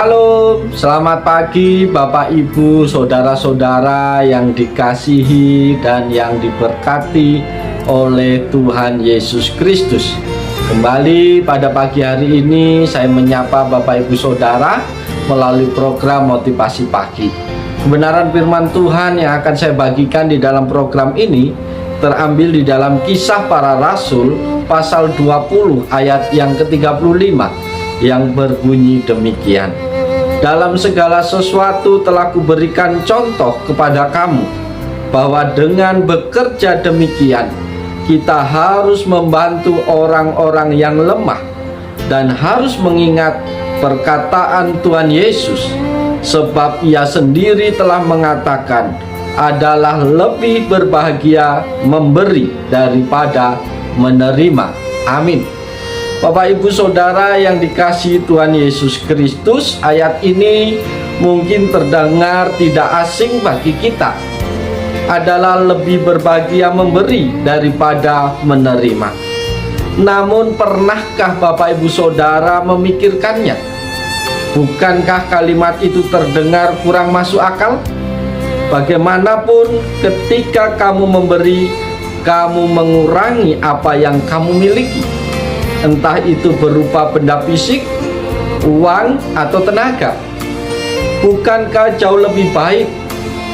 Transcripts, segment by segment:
Halo, selamat pagi Bapak Ibu, saudara-saudara yang dikasihi dan yang diberkati oleh Tuhan Yesus Kristus. Kembali pada pagi hari ini saya menyapa Bapak Ibu Saudara melalui program Motivasi Pagi. Kebenaran firman Tuhan yang akan saya bagikan di dalam program ini terambil di dalam Kisah Para Rasul pasal 20 ayat yang ke-35 yang berbunyi demikian. Dalam segala sesuatu telah kuberikan contoh kepada kamu, bahwa dengan bekerja demikian, kita harus membantu orang-orang yang lemah dan harus mengingat perkataan Tuhan Yesus, sebab Ia sendiri telah mengatakan, adalah lebih berbahagia memberi daripada menerima. Amin. Bapak Ibu Saudara yang dikasihi Tuhan Yesus Kristus, ayat ini mungkin terdengar tidak asing bagi kita. Adalah lebih berbahagia memberi daripada menerima. Namun pernahkah Bapak Ibu Saudara memikirkannya? Bukankah kalimat itu terdengar kurang masuk akal? Bagaimanapun ketika kamu memberi, kamu mengurangi apa yang kamu miliki. Entah itu berupa benda fisik, uang, atau tenaga. Bukankah jauh lebih baik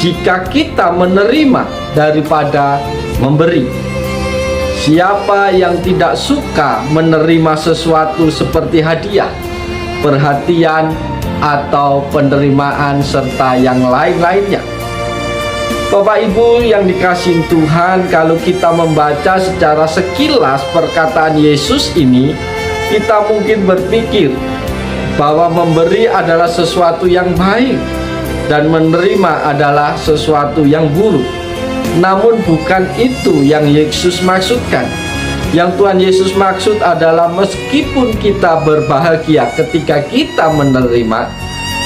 jika kita menerima daripada memberi? Siapa yang tidak suka menerima sesuatu seperti hadiah, perhatian, atau penerimaan serta yang lain-lainnya? Bapak Ibu yang dikasihi Tuhan, kalau kita membaca secara sekilas perkataan Yesus ini, kita mungkin berpikir bahwa memberi adalah sesuatu yang baik dan menerima adalah sesuatu yang buruk. Namun bukan itu yang Yesus maksudkan. Yang Tuhan Yesus maksud adalah meskipun kita berbahagia ketika kita menerima,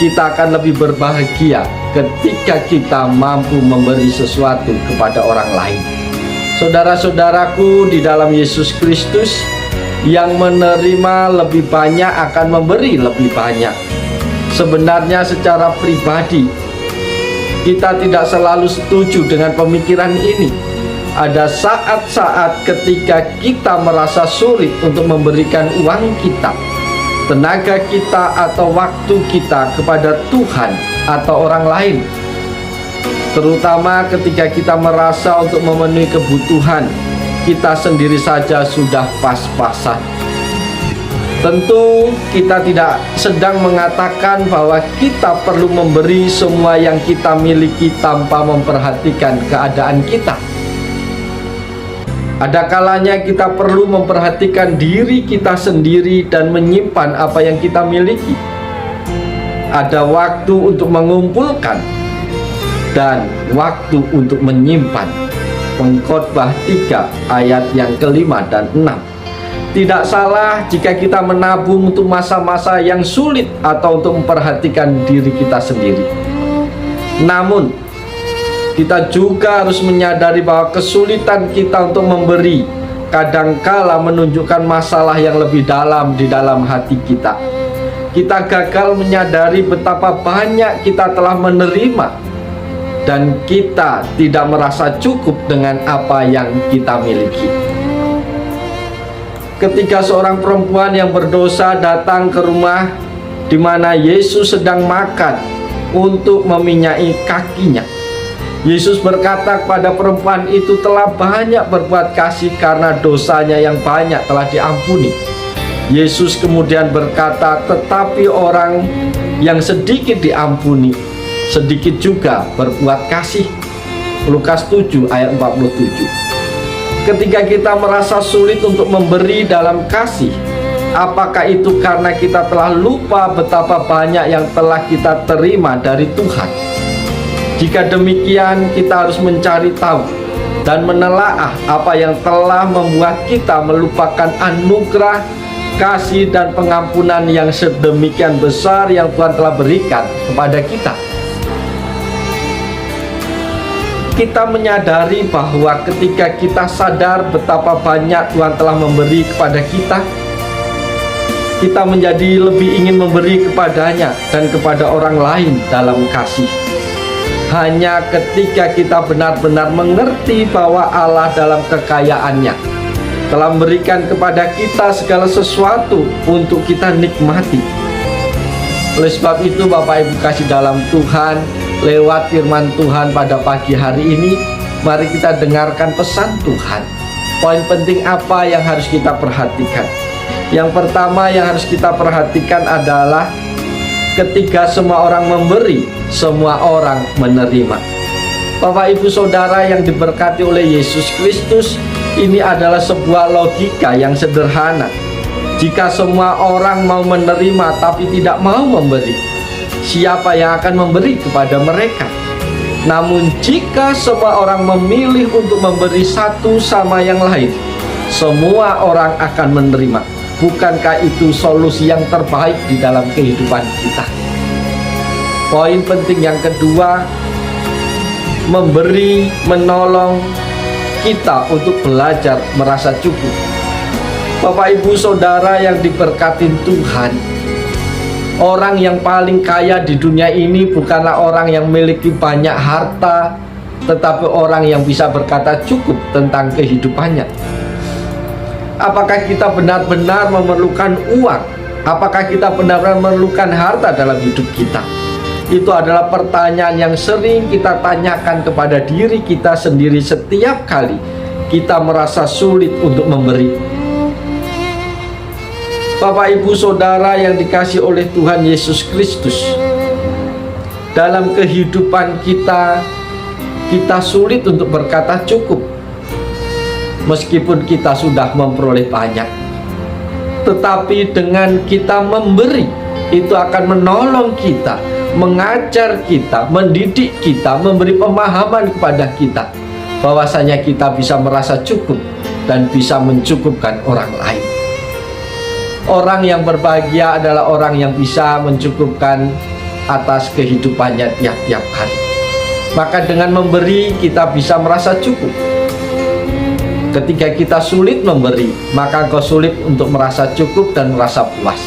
kita akan lebih berbahagia ketika kita mampu memberi sesuatu kepada orang lain. Saudara-saudaraku di dalam Yesus Kristus, yang menerima lebih banyak akan memberi lebih banyak. Sebenarnya secara pribadi kita tidak selalu setuju dengan pemikiran ini. Ada saat-saat ketika kita merasa sulit untuk memberikan uang kita, tenaga kita, atau waktu kita kepada Tuhan atau orang lain, terutama ketika kita merasa untuk memenuhi kebutuhan kita sendiri saja sudah pas-pasan. Tentu kita tidak sedang mengatakan bahwa kita perlu memberi semua yang kita miliki tanpa memperhatikan keadaan kita. Ada kalanya kita perlu memperhatikan diri kita sendiri dan menyimpan apa yang kita miliki. Ada waktu untuk mengumpulkan dan waktu untuk menyimpan. Pengkhotbah 3 ayat yang ke-5 dan 6. Tidak salah jika kita menabung untuk masa-masa yang sulit atau untuk memperhatikan diri kita sendiri. Namun kita juga harus menyadari bahwa kesulitan kita untuk memberi kadangkala menunjukkan masalah yang lebih dalam di dalam hati kita. Kita gagal menyadari betapa banyak kita telah menerima dan kita tidak merasa cukup dengan apa yang kita miliki. Ketika seorang perempuan yang berdosa datang ke rumah di mana Yesus sedang makan untuk meminyaki kakinya, Yesus berkata kepada perempuan itu telah banyak berbuat kasih karena dosanya yang banyak telah diampuni. Yesus kemudian berkata, tetapi orang yang sedikit diampuni, sedikit juga berbuat kasih. Lukas 7 ayat 47. Ketika kita merasa sulit untuk memberi dalam kasih, apakah itu karena kita telah lupa betapa banyak yang telah kita terima dari Tuhan? Jika demikian, kita harus mencari tahu dan menelaah apa yang telah membuat kita melupakan anugerah, kasih, dan pengampunan yang sedemikian besar yang Tuhan telah berikan kepada kita. Kita menyadari bahwa ketika kita sadar betapa banyak Tuhan telah memberi kepada kita, kita menjadi lebih ingin memberi kepadanya dan kepada orang lain dalam kasih. Hanya ketika kita benar-benar mengerti bahwa Allah dalam kekayaannya telah memberikan kepada kita segala sesuatu untuk kita nikmati. Oleh sebab itu Bapak Ibu kasih dalam Tuhan, lewat firman Tuhan pada pagi hari ini, mari kita dengarkan pesan Tuhan. Poin penting apa yang harus kita perhatikan? Yang pertama yang harus kita perhatikan adalah ketika semua orang memberi, semua orang menerima. Bapak Ibu Saudara yang diberkati oleh Yesus Kristus, ini adalah sebuah logika yang sederhana. Jika semua orang mau menerima tapi tidak mau memberi, siapa yang akan memberi kepada mereka? Namun jika semua orang memilih untuk memberi satu sama yang lain, semua orang akan menerima. Bukankah itu solusi yang terbaik di dalam kehidupan kita? Poin penting yang kedua, memberi, menolong kita untuk belajar merasa cukup. Bapak Ibu Saudara yang diberkatin Tuhan, orang yang paling kaya di dunia ini bukanlah orang yang memiliki banyak harta, tetapi orang yang bisa berkata cukup tentang kehidupannya. Apakah kita benar-benar memerlukan uang? Apakah kita benar-benar memerlukan harta dalam hidup kita? Itu adalah pertanyaan yang sering kita tanyakan kepada diri kita sendiri setiap kali kita merasa sulit untuk memberi. Bapak Ibu Saudara yang dikasihi oleh Tuhan Yesus Kristus, dalam kehidupan kita sulit untuk berkata cukup. Meskipun kita sudah memperoleh banyak, tetapi dengan kita memberi, itu akan menolong kita, mengajar kita, mendidik kita, memberi pemahaman kepada kita bahwasanya kita bisa merasa cukup dan bisa mencukupkan orang lain. Orang yang berbahagia adalah orang yang bisa mencukupkan atas kehidupannya tiap-tiap hari. Maka dengan memberi kita bisa merasa cukup. Ketika kita sulit memberi, maka engkau sulit untuk merasa cukup dan merasa puas.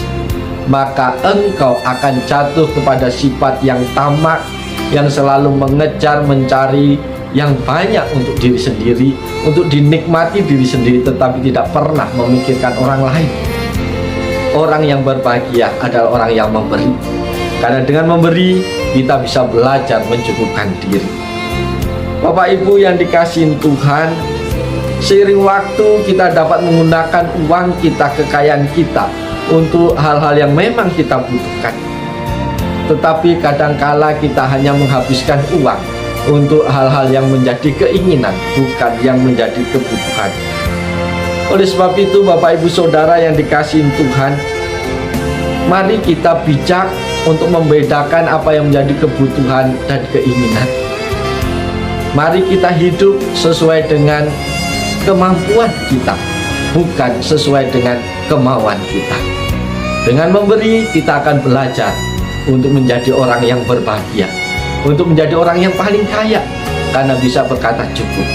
Maka engkau akan jatuh kepada sifat yang tamak, yang selalu mengejar, mencari yang banyak untuk diri sendiri, untuk dinikmati diri sendiri, tetapi tidak pernah memikirkan orang lain. Orang yang berbahagia adalah orang yang memberi. Karena dengan memberi, kita bisa belajar mencukupkan diri. Bapak Ibu yang dikasihi Tuhan, seiring waktu kita dapat menggunakan uang kita, kekayaan kita untuk hal-hal yang memang kita butuhkan. Tetapi kadangkala kita hanya menghabiskan uang untuk hal-hal yang menjadi keinginan, bukan yang menjadi kebutuhan. Oleh sebab itu Bapak Ibu Saudara yang dikasihi Tuhan, mari kita bijak untuk membedakan apa yang menjadi kebutuhan dan keinginan. Mari kita hidup sesuai dengan kemampuan kita, bukan sesuai dengan kemauan kita. Dengan memberi, kita akan belajar untuk menjadi orang yang berbahagia, untuk menjadi orang yang paling kaya, karena bisa berkata cukup.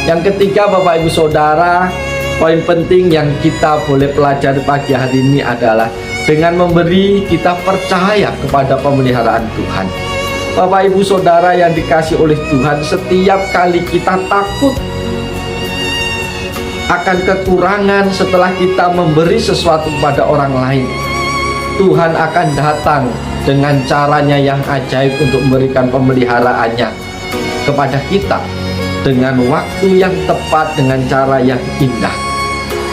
Yang ketiga Bapak Ibu Saudara, poin penting yang kita boleh pelajari pagi hari ini adalah dengan memberi kita percaya kepada pemeliharaan Tuhan. Bapak Ibu Saudara yang dikasihi oleh Tuhan, setiap kali kita takut akan kekurangan setelah kita memberi sesuatu kepada orang lain, Tuhan akan datang dengan caranya yang ajaib untuk memberikan pemeliharaannya kepada kita dengan waktu yang tepat, dengan cara yang indah.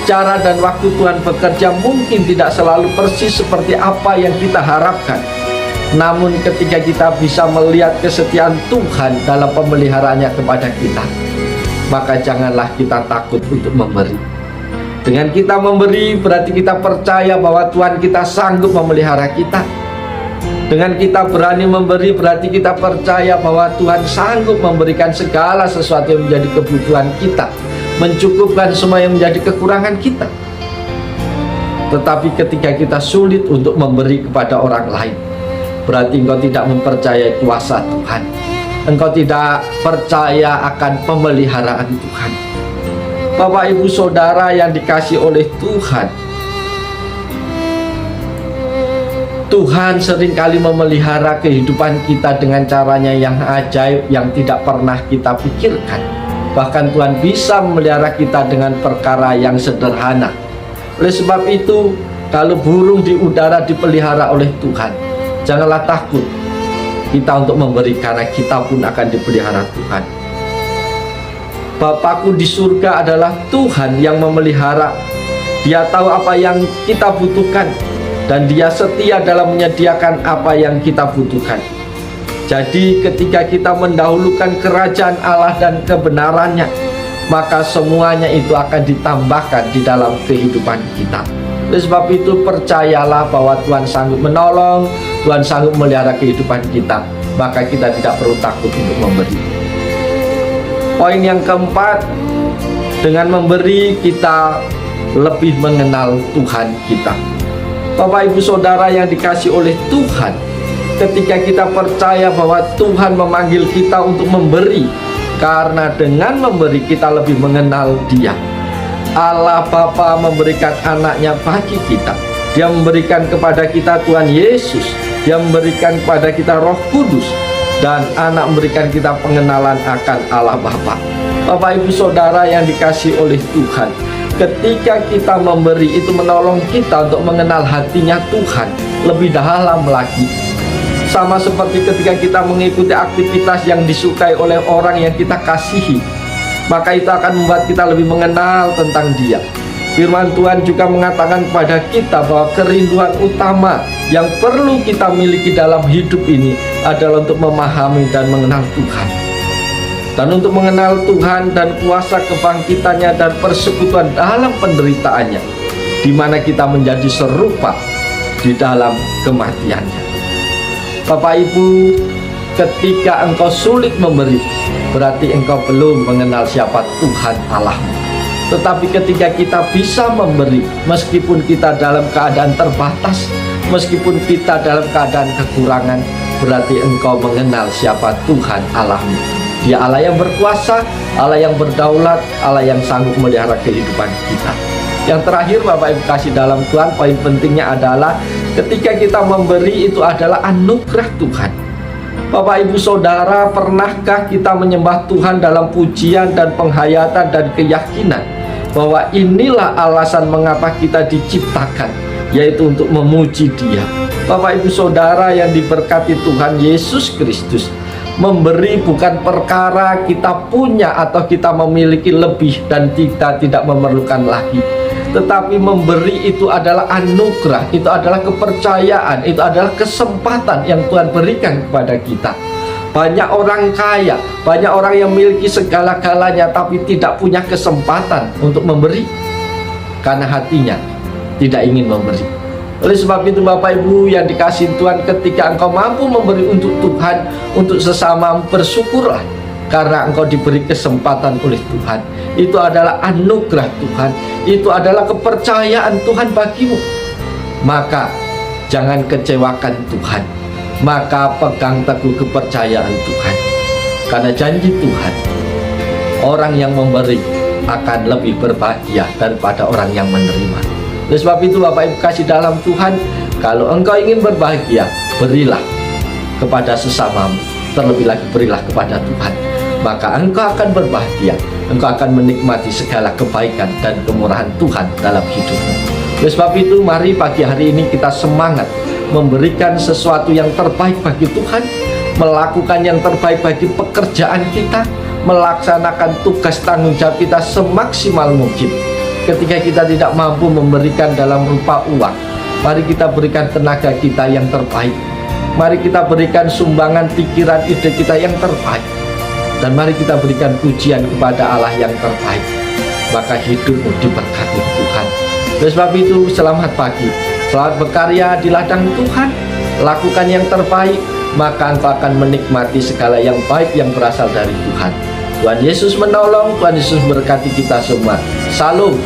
Cara dan waktu Tuhan bekerja mungkin tidak selalu persis seperti apa yang kita harapkan, namun ketika kita bisa melihat kesetiaan Tuhan dalam pemeliharaannya kepada kita, maka janganlah kita takut untuk memberi. Dengan kita memberi berarti kita percaya bahwa Tuhan kita sanggup memelihara kita. Dengan kita berani memberi berarti kita percaya bahwa Tuhan sanggup memberikan segala sesuatu yang menjadi kebutuhan kita, mencukupkan semua yang menjadi kekurangan kita. Tetapi ketika kita sulit untuk memberi kepada orang lain, berarti engkau tidak mempercayai kuasa Tuhan. Engkau tidak percaya akan pemeliharaan Tuhan. Bapak Ibu Saudara yang dikasihi oleh Tuhan, Tuhan seringkali memelihara kehidupan kita dengan caranya yang ajaib, yang tidak pernah kita pikirkan. Bahkan Tuhan bisa memelihara kita dengan perkara yang sederhana. Oleh sebab itu, kalau burung di udara dipelihara oleh Tuhan, janganlah takut kita untuk memberi, karena kita pun akan dipelihara Tuhan. Bapakku di surga adalah Tuhan yang memelihara. Dia tahu apa yang kita butuhkan, dan Dia setia dalam menyediakan apa yang kita butuhkan. Jadi ketika kita mendahulukan kerajaan Allah dan kebenarannya, maka semuanya itu akan ditambahkan di dalam kehidupan kita. Oleh sebab itu, percayalah bahwa Tuhan sanggup menolong, Tuhan sanggup memelihara kehidupan kita. Maka kita tidak perlu takut untuk memberi. Poin yang keempat, dengan memberi kita lebih mengenal Tuhan kita. Bapak Ibu Saudara yang dikasihi oleh Tuhan, ketika kita percaya bahwa Tuhan memanggil kita untuk memberi, karena dengan memberi kita lebih mengenal Dia. Allah Bapa memberikan anaknya bagi kita. Dia memberikan kepada kita Tuhan Yesus. Dia memberikan kepada kita Roh Kudus. Dan anak memberikan kita pengenalan akan Allah Bapa. Bapak Ibu Saudara yang dikasihi oleh Tuhan, ketika kita memberi, itu menolong kita untuk mengenal hatinya Tuhan lebih dalam lagi. Sama seperti ketika kita mengikuti aktivitas yang disukai oleh orang yang kita kasihi, maka itu akan membuat kita lebih mengenal tentang Dia. Firman Tuhan juga mengatakan kepada kita bahwa kerinduan utama yang perlu kita miliki dalam hidup ini adalah untuk memahami dan mengenal Tuhan. Dan untuk mengenal Tuhan dan kuasa kebangkitannya dan persekutuan dalam penderitaannya, di mana kita menjadi serupa di dalam kematiannya. Bapak Ibu, ketika engkau sulit memberi, berarti engkau belum mengenal siapa Tuhan Allahmu. Tetapi ketika kita bisa memberi, meskipun kita dalam keadaan terbatas, meskipun kita dalam keadaan kekurangan, berarti engkau mengenal siapa Tuhan Allahmu. Dia Allah yang berkuasa, Allah yang berdaulat, Allah yang sanggup memelihara kehidupan kita. Yang terakhir, Bapak Ibu kasih dalam Tuhan, poin pentingnya adalah ketika kita memberi itu adalah anugerah Tuhan. Bapak Ibu Saudara, pernahkah kita menyembah Tuhan dalam pujian dan penghayatan dan keyakinan bahwa inilah alasan mengapa kita diciptakan, yaitu untuk memuji Dia. Bapak Ibu Saudara yang diberkati Tuhan Yesus Kristus, memberi bukan perkara kita punya atau kita memiliki lebih dan kita tidak memerlukan lagi. Tetapi memberi itu adalah anugerah, itu adalah kepercayaan, itu adalah kesempatan yang Tuhan berikan kepada kita. Banyak orang kaya, banyak orang yang memiliki segala-galanya tapi tidak punya kesempatan untuk memberi karena hatinya tidak ingin memberi. Oleh sebab itu Bapak Ibu yang dikasihi Tuhan, ketika engkau mampu memberi untuk Tuhan, untuk sesama, bersyukurlah karena engkau diberi kesempatan oleh Tuhan. Itu adalah anugerah Tuhan, itu adalah kepercayaan Tuhan bagimu. Maka jangan kecewakan Tuhan, maka pegang teguh kepercayaan Tuhan. Karena janji Tuhan, orang yang memberi akan lebih berbahagia daripada orang yang menerima. Oleh sebab itu Bapak Ibu kasih dalam Tuhan, kalau engkau ingin berbahagia, berilah kepada sesamamu, terlebih lagi berilah kepada Tuhan. Maka engkau akan berbahagia, engkau akan menikmati segala kebaikan dan kemurahan Tuhan dalam hidupmu. Oleh sebab itu mari pagi hari ini kita semangat memberikan sesuatu yang terbaik bagi Tuhan, melakukan yang terbaik bagi pekerjaan kita, melaksanakan tugas tanggung jawab kita semaksimal mungkin. Ketika kita tidak mampu memberikan dalam rupa uang, mari kita berikan tenaga kita yang terbaik. Mari kita berikan sumbangan pikiran, ide kita yang terbaik. Dan mari kita berikan pujian kepada Allah yang terbaik. Maka hidupmu diberkati Tuhan. Oleh sebab itu selamat pagi, selamat berkarya di ladang Tuhan. Lakukan yang terbaik, maka engkau akan menikmati segala yang baik yang berasal dari Tuhan. Tuhan Yesus menolong, Tuhan Yesus berkati kita semua. Salam.